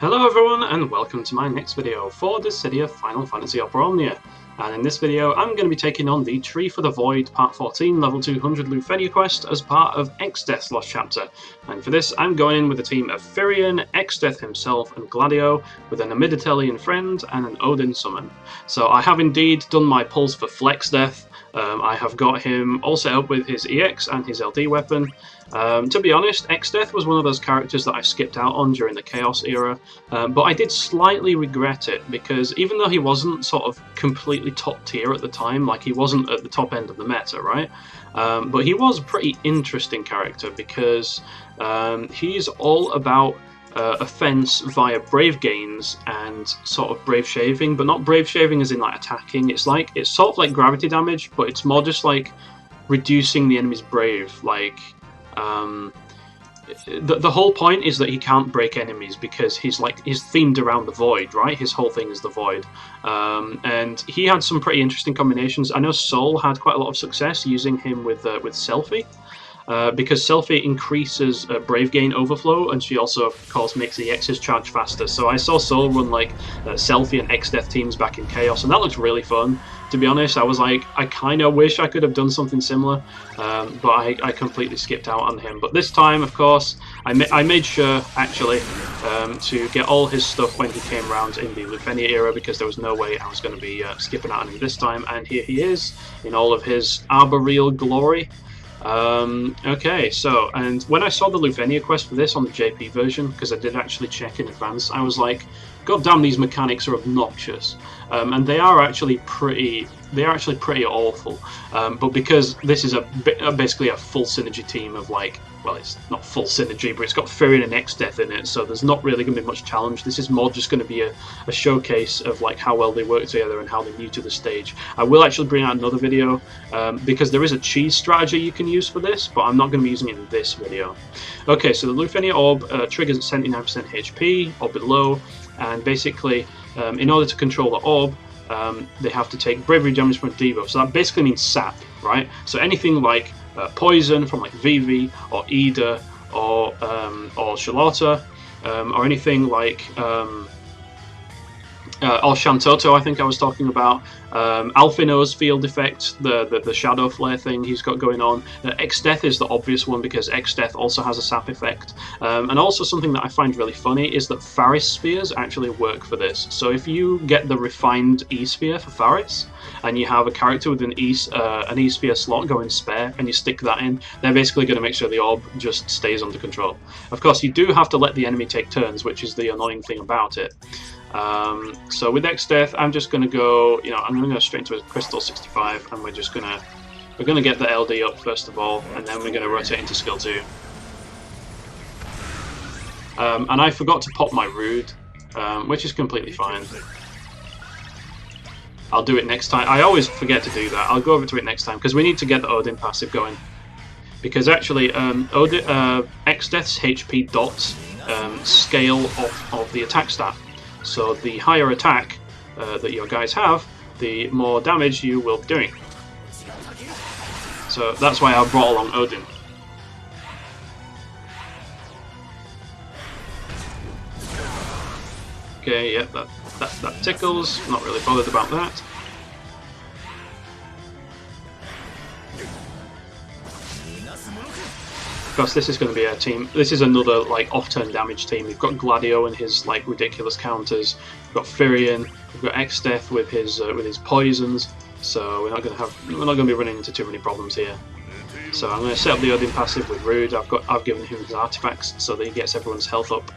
Hello everyone and welcome to my next video for the City of Final Fantasy Opera Omnia. And in this video I'm going to be taking on the Tree for the Void Part 14 Level 200 LUFENIA quest as part of Exdeath's Lost Chapter. And for this I'm going in with a team of Firion, Exdeath himself and Gladio, with an Amiditelian friend and an Odin summon. So I have indeed done my pulls for Exdeath. I have got him all set up with his EX and his LD weapon. To be honest, Exdeath was one of those characters that I skipped out on during the Chaos era, but I did slightly regret it, because even though he wasn't sort of completely top tier at the time, like he wasn't at the top end of the meta, right? But he was a pretty interesting character, because he's all about offense via brave gains and sort of brave shaving, but not brave shaving as in like attacking. It's sort of like gravity damage, but it's more just like reducing the enemy's brave. Like the whole point is that he can't break enemies because he's themed around the void, right? His whole thing is the void, and he had some pretty interesting combinations. I know Sol had quite a lot of success using him with Selphie. Because Selphie increases Brave Gain overflow, and she also, of course, makes the EXs charge faster. So I saw Sol run like Selphie and Exdeath teams back in Chaos, and that looks really fun. To be honest, I was like, I kind of wish I could have done something similar, but I completely skipped out on him. But this time, of course, I made sure, actually, to get all his stuff when he came around in the LUFENIA era, because there was no way I was going to be skipping out on him this time. And here he is, in all of his arboreal glory. Okay, so, and when I saw the LUFENIA quest for this on the JP version, because I did actually check in advance, I was like, God damn, these mechanics are obnoxious. And they are actually pretty awful. But because this is basically a full synergy team of like, well, it's not full synergy, but it's got Firion and Exdeath in it, so there's not really going to be much challenge. This is more just going to be a showcase of like how well they work together and how they're new to the stage. I will actually bring out another video, because there is a cheese strategy you can use for this, but I'm not going to be using it in this video. Okay, so the LUFENIA orb triggers at 79% HP or below, and basically, in order to control the orb, they have to take bravery damage from a debuff. So that basically means sap, right? So anything like poison from like Vivi or Ida or Charlotta, or anything like or Shantoto, I think I was talking about. Alphino's field effect, the shadow flare thing he's got going on. Exdeath is the obvious one because Exdeath also has a sap effect. And also something that I find really funny is that Faris spheres actually work for this. So if you get the refined E-sphere for Faris, and you have a character with an E-sphere slot going spare, and you stick that in, they're basically going to make sure the orb just stays under control. Of course, you do have to let the enemy take turns, which is the annoying thing about it. So with Exdeath, I'm just going to go, I'm going to go straight into a Crystal 65, and we're going to get the LD up first of all, and then we're going to rotate into skill 2. And I forgot to pop my Rude, which is completely fine. I'll do it next time. I always forget to do that. I'll go over to it next time, because we need to get the Odin passive going. Because actually, Exdeath's HP dots scale off of the attack stat. So the higher attack that your guys have, the more damage you will be doing. So that's why I brought along Odin. Okay, yeah, that tickles. Not really bothered about that. Of course, this is going to be a team. This is another like off-turn damage team. We've got Gladio and his like ridiculous counters. We've got Firion. We've got Exdeath with his poisons. So we're not going to be running into too many problems here. So I'm going to set up the Odin passive with Rude. I've given him his artifacts so that he gets everyone's health up,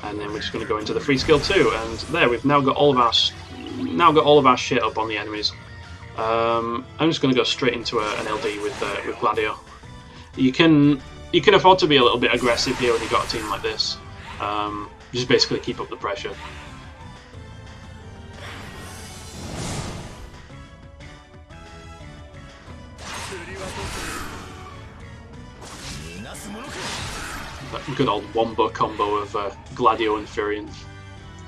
and then we're just going to go into the free skill 2. And there, we've now got all of our shit up on the enemies. I'm just going to go straight into an LD with Gladio. You can afford to be a little bit aggressive here when you've got a team like this. Just basically keep up the pressure. That good old wombo combo of Gladio and Firion,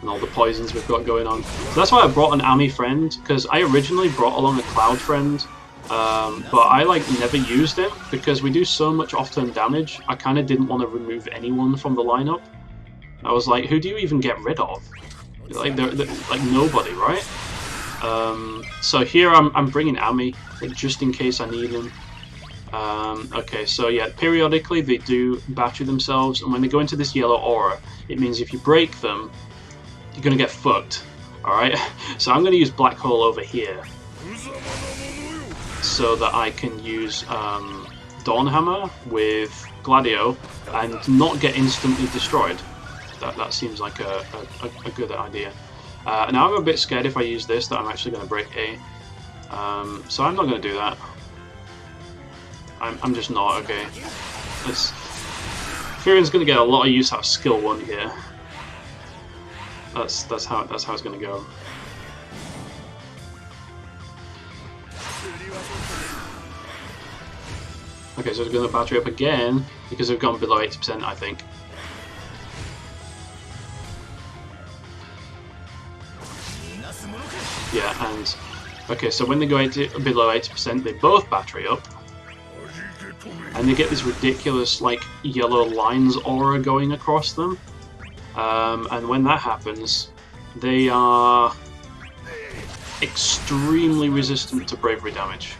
and all the poisons we've got going on. So that's why I brought an Ami friend, because I originally brought along a Cloud friend, but I never used it because we do so much off-turn damage. I kind of didn't want to remove anyone from the lineup. I was like, who do you even get rid of? Like, they're like nobody, right? So here I'm bringing Ami, like, just in case I need them. Okay, so yeah, periodically they do battery themselves, and when they go into this yellow aura, it means if you break them, you're gonna get fucked. Alright? So I'm gonna use Black Hole over here, so that I can use Dawnhammer with Gladio and not get instantly destroyed. That seems like a good idea. Now I'm a bit scared if I use this that I'm actually going to break A. So I'm not going to do that. I'm just not, okay. Firion's going to get a lot of use out of skill 1 here. That's how it's going to go. Okay, so it's going to battery up again because we've gone below 80%, I think. Yeah, and okay, so when they go below 80%, they both battery up, and they get this ridiculous like yellow lines aura going across them. And when that happens, they are extremely resistant to bravery damage.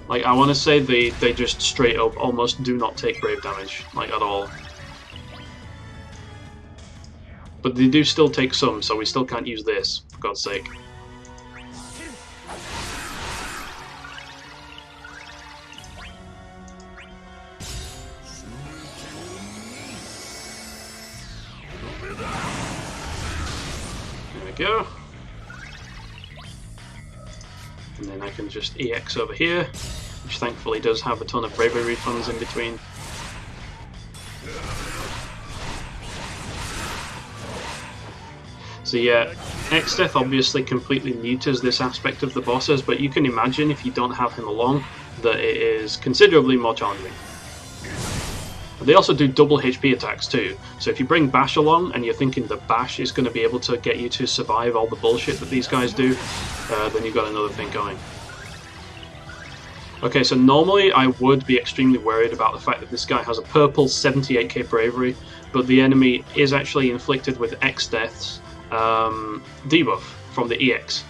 Like, I want to say they just straight up almost do not take brave damage, like, at all. But they do still take some, so we still can't use this, for God's sake. There we go. And then I can just EX over here, which thankfully does have a ton of bravery refunds in between. So yeah, Exdeath obviously completely neuters this aspect of the bosses, but you can imagine if you don't have him along that it is considerably more challenging. They also do double HP attacks too, so if you bring Bash along and you're thinking that Bash is going to be able to get you to survive all the bullshit that these guys do, then you've got another thing going. Okay, so normally I would be extremely worried about the fact that this guy has a purple 78k bravery, but the enemy is actually inflicted with Exdeath's debuff from the EX.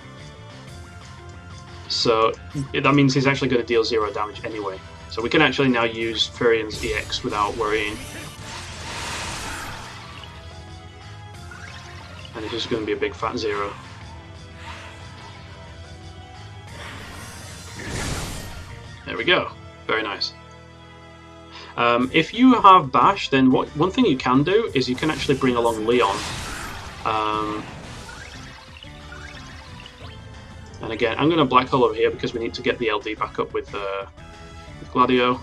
So that means he's actually going to deal 0 damage anyway. So we can actually now use Firion's EX without worrying. And it's just going to be a big fat 0. There we go. Very nice. If you have Bash, then one thing you can do is you can actually bring along Leon. And again, I'm going to Black Hole over here because we need to get the LD back up with Gladio.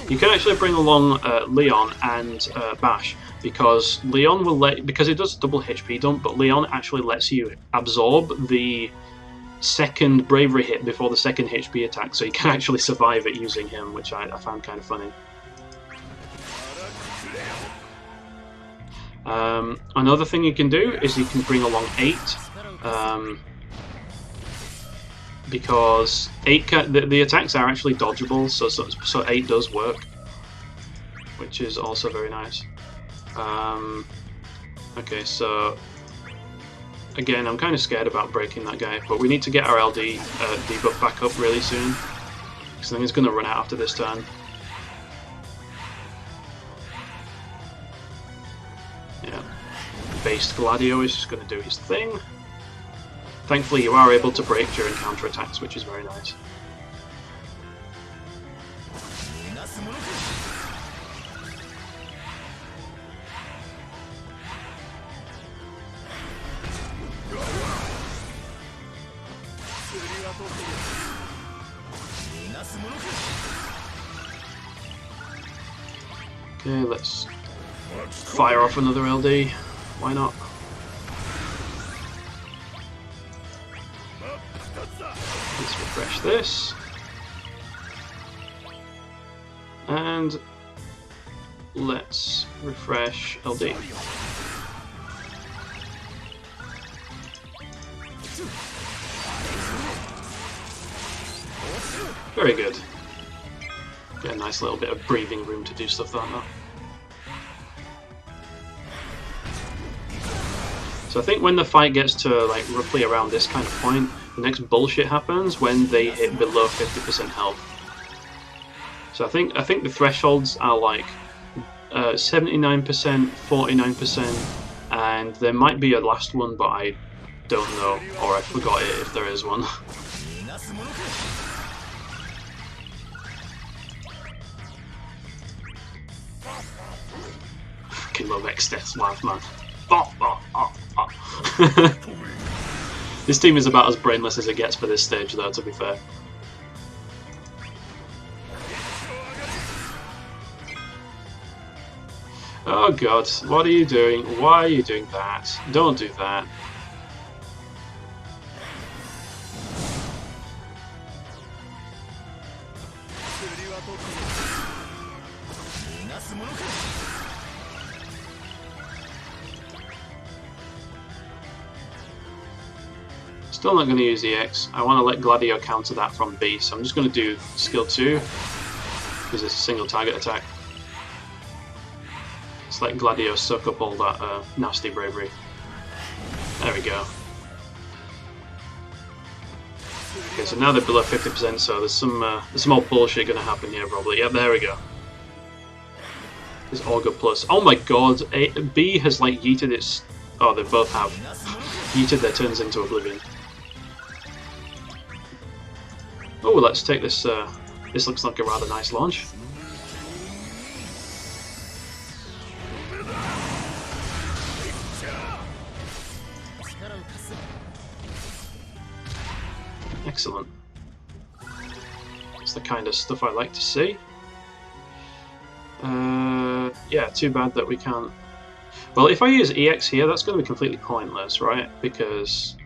You can actually bring along Leon and Bash, because Leon will because it does double HP dump, but Leon actually lets you absorb the second bravery hit before the second HP attack, so you can actually survive it using him, which I found kind of funny. Another thing you can do is you can bring along 8, because 8 the attacks are actually dodgeable, so 8 does work, which is also very nice. Okay, so again, I'm kind of scared about breaking that guy, but we need to get our LD debuff back up really soon, because I think it's going to run out after this turn. Yeah, based Gladio is just going to do his thing. Thankfully, you are able to break during counterattacks, which is very nice. Okay, let's fire off another LD. Why not? Let's refresh this. And let's refresh LD. Very good. Get a nice little bit of breathing room to do stuff like that. So I think when the fight gets to like roughly around this kind of point, the next bullshit happens when they hit below 50% health. So I think the thresholds are like 79%, 49%, and there might be a last one, but I don't know, or I forgot it if there is one. Fucking love Exdeath's laugh, man. This team is about as brainless as it gets for this stage, though, to be fair. Oh god, what are you doing? Why are you doing that? Don't do that. Still not going to use EX. I want to let Gladio counter that from B, so I'm just going to do skill 2 because it's a single target attack. Let's let Gladio soak up all that nasty bravery. There we go. Okay, so now they're below 50%, so there's some more bullshit going to happen here probably. Yep, there we go. It's Augur Plus. Oh my god, B has like yeeted its... Oh, they both have. Yeeted their turns into oblivion. Oh, let's take this. This looks like a rather nice launch. Excellent. That's the kind of stuff I like to see. Yeah, too bad that we can't... Well, if I use EX here, that's going to be completely pointless, right? Because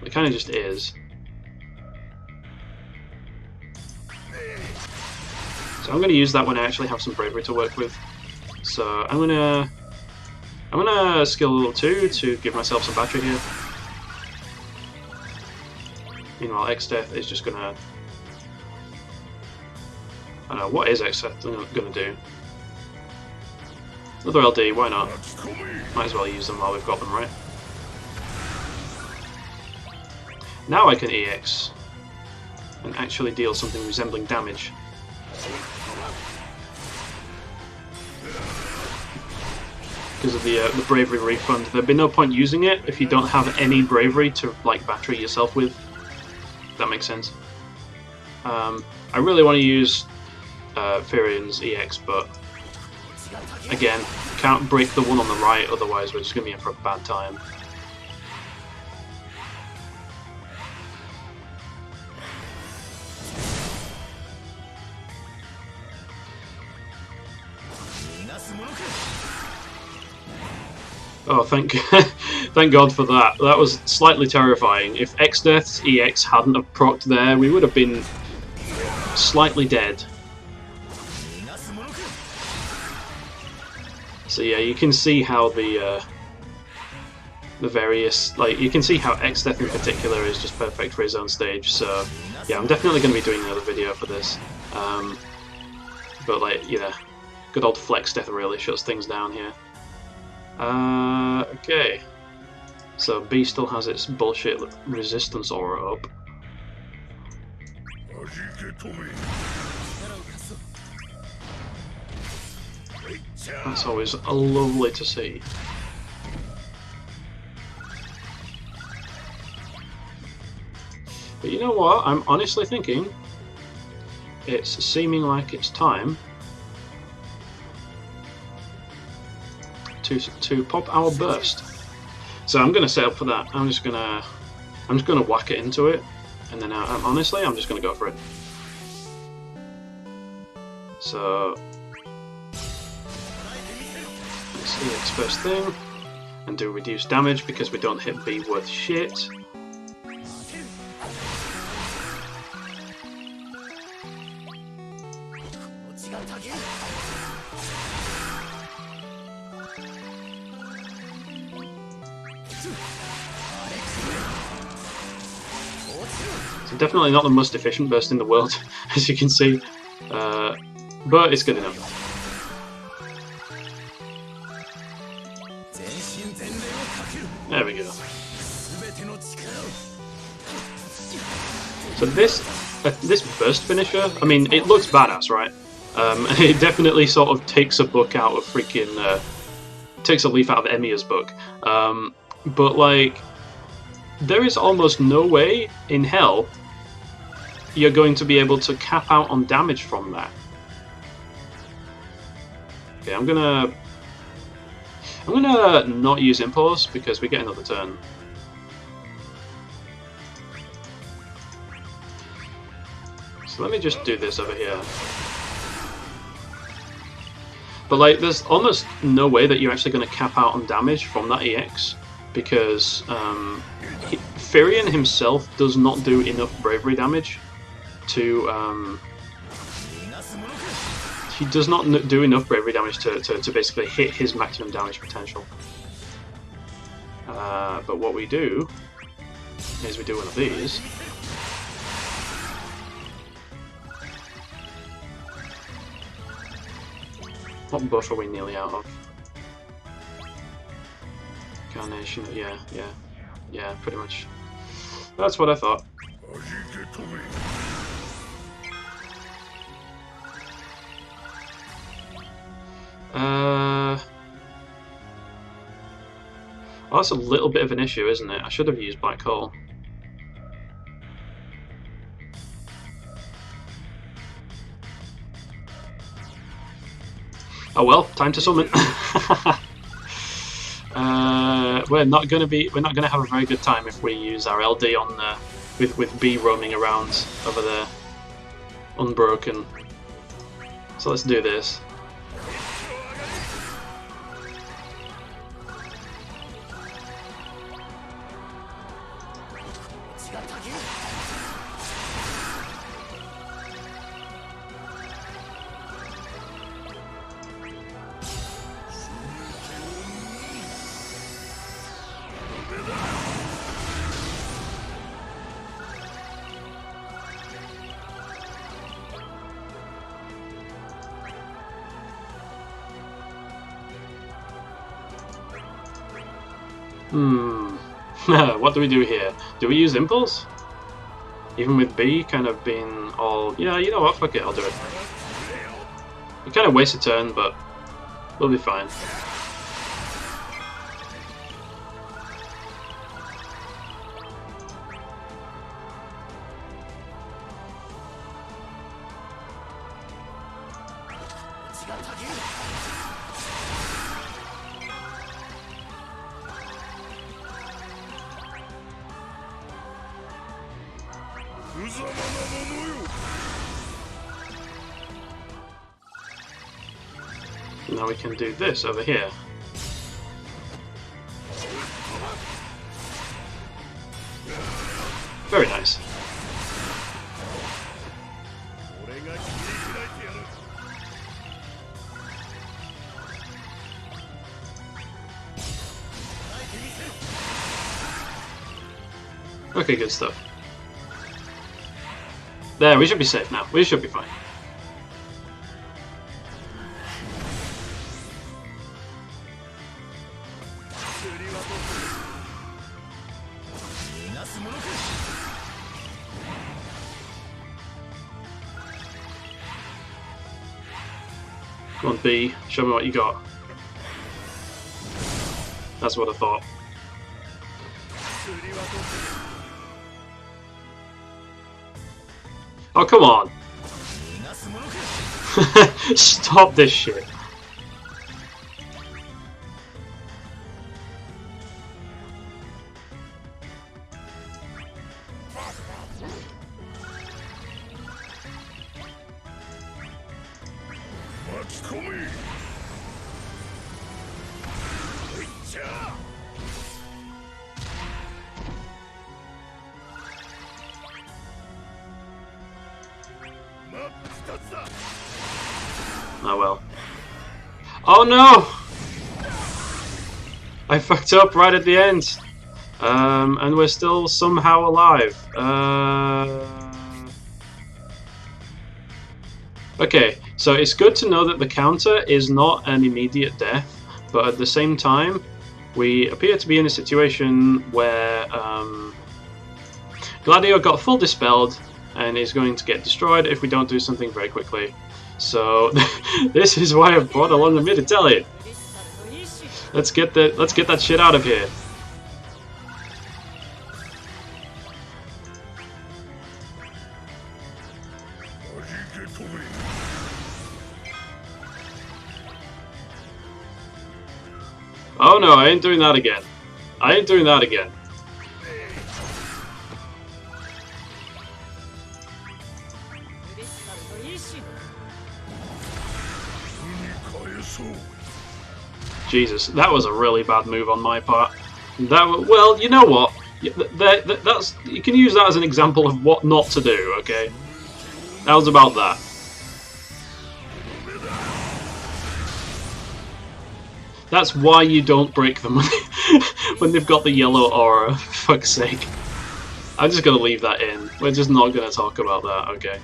it kind of just is. So I'm going to use that when I actually have some bravery to work with. So I'm gonna skill 2 to give myself some battery here. Meanwhile, Exdeath is just gonna... I don't know, what is Exdeath gonna do? Another LD, why not? Might as well use them while we've got them, right? Now I can EX and actually deal something resembling damage. Because of the bravery refund, there'd be no point using it if you don't have any bravery to like battery yourself with. If that makes sense. I really want to use Firion's EX, but again, can't break the one on the right, otherwise we're just going to be in for a bad time. Oh, thank God for that. That was slightly terrifying. If Exdeath's EX hadn't have procced there, we would have been slightly dead. So yeah, you can see how the various, like, you can see how Exdeath in particular is just perfect for his own stage. So yeah, I'm definitely going to be doing another video for this. But like, yeah, good old Flexdeath really shuts things down here. Okay. So B still has its bullshit resistance aura up. That's always lovely to see. But you know what? I'm honestly thinking it's seeming like it's time to pop our burst. So I'm going to set up for that. I'm just gonna whack it into it, and then honestly, I'm just going to go for it. So let's EX first thing, and do reduced damage because we don't hit B worth shit. So definitely not the most efficient burst in the world, as you can see. But it's good enough. There we go. So this burst finisher, I mean, it looks badass, right? It definitely sort of takes a book out of freaking, takes a leaf out of Emiya's book. But like, there is almost no way in hell you're going to be able to cap out on damage from that. Okay, I'm gonna not use impulse because we get another turn. So let me just do this over here. But like, there's almost no way that you're actually going to cap out on damage from that EX, because Firion himself does not do enough bravery damage to... he does not do enough bravery damage to basically hit his maximum damage potential. But what we do is we do one of these. What buff are we nearly out of? Carnation, yeah, pretty much. That's what I thought. Oh, that's a little bit of an issue, isn't it? I should have used Black Hole. Oh well, time to summon. We're not gonna have a very good time if we use our LD on with B roaming around over there, unbroken. So let's do this. What do we do here? Do we use Impulse? Even with B kind of being all... Yeah, you know what, fuck it, I'll do it. We kind of waste a turn, but we'll be fine. Now we can do this over here. Very nice. Okay, good stuff. There, we should be safe now. We should be fine. Come on, B. Show me what you got. That's what I thought. Oh, come on! Stop this shit. Oh well. Oh no! I fucked up right at the end. And we're still somehow alive. Okay, so it's good to know that the counter is not an immediate death, but at the same time, we appear to be in a situation where Gladio got full dispelled and is going to get destroyed if we don't do something very quickly. So this is why I've brought along the Midatelli. Let's get that shit out of here. Oh no, I ain't doing that again. I ain't doing that again. Jesus, that was a really bad move on my part. Well, you know what? That's you can use that as an example of what not to do. Okay, that was about that. That's why you don't break them when they've got the yellow aura. For fuck's sake. I'm just gonna leave that in. We're just not gonna talk about that. Okay.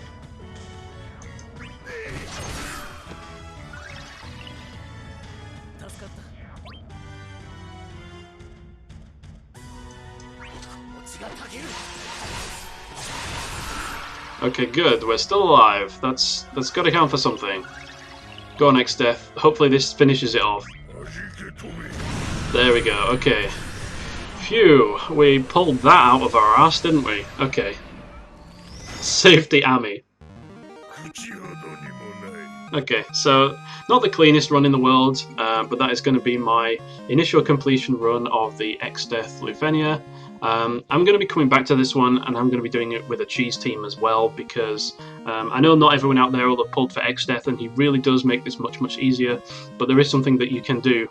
Okay, good. We're still alive. That's got to count for something. Go on, Exdeath. Hopefully this finishes it off. There we go. Okay. Phew. We pulled that out of our ass, didn't we? Okay. Safety Ami. Okay, so not the cleanest run in the world, but that is going to be my initial completion run of the Exdeath LUFENIA. I'm going to be coming back to this one, and I'm going to be doing it with a cheese team as well, because I know not everyone out there will have pulled for Exdeath, and he really does make this much easier, but there is something that you can do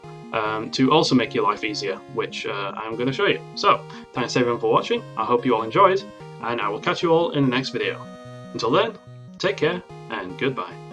to also make your life easier, which I'm going to show you. So, thanks everyone for watching, I hope you all enjoyed, and I will catch you all in the next video. Until then, take care, and goodbye.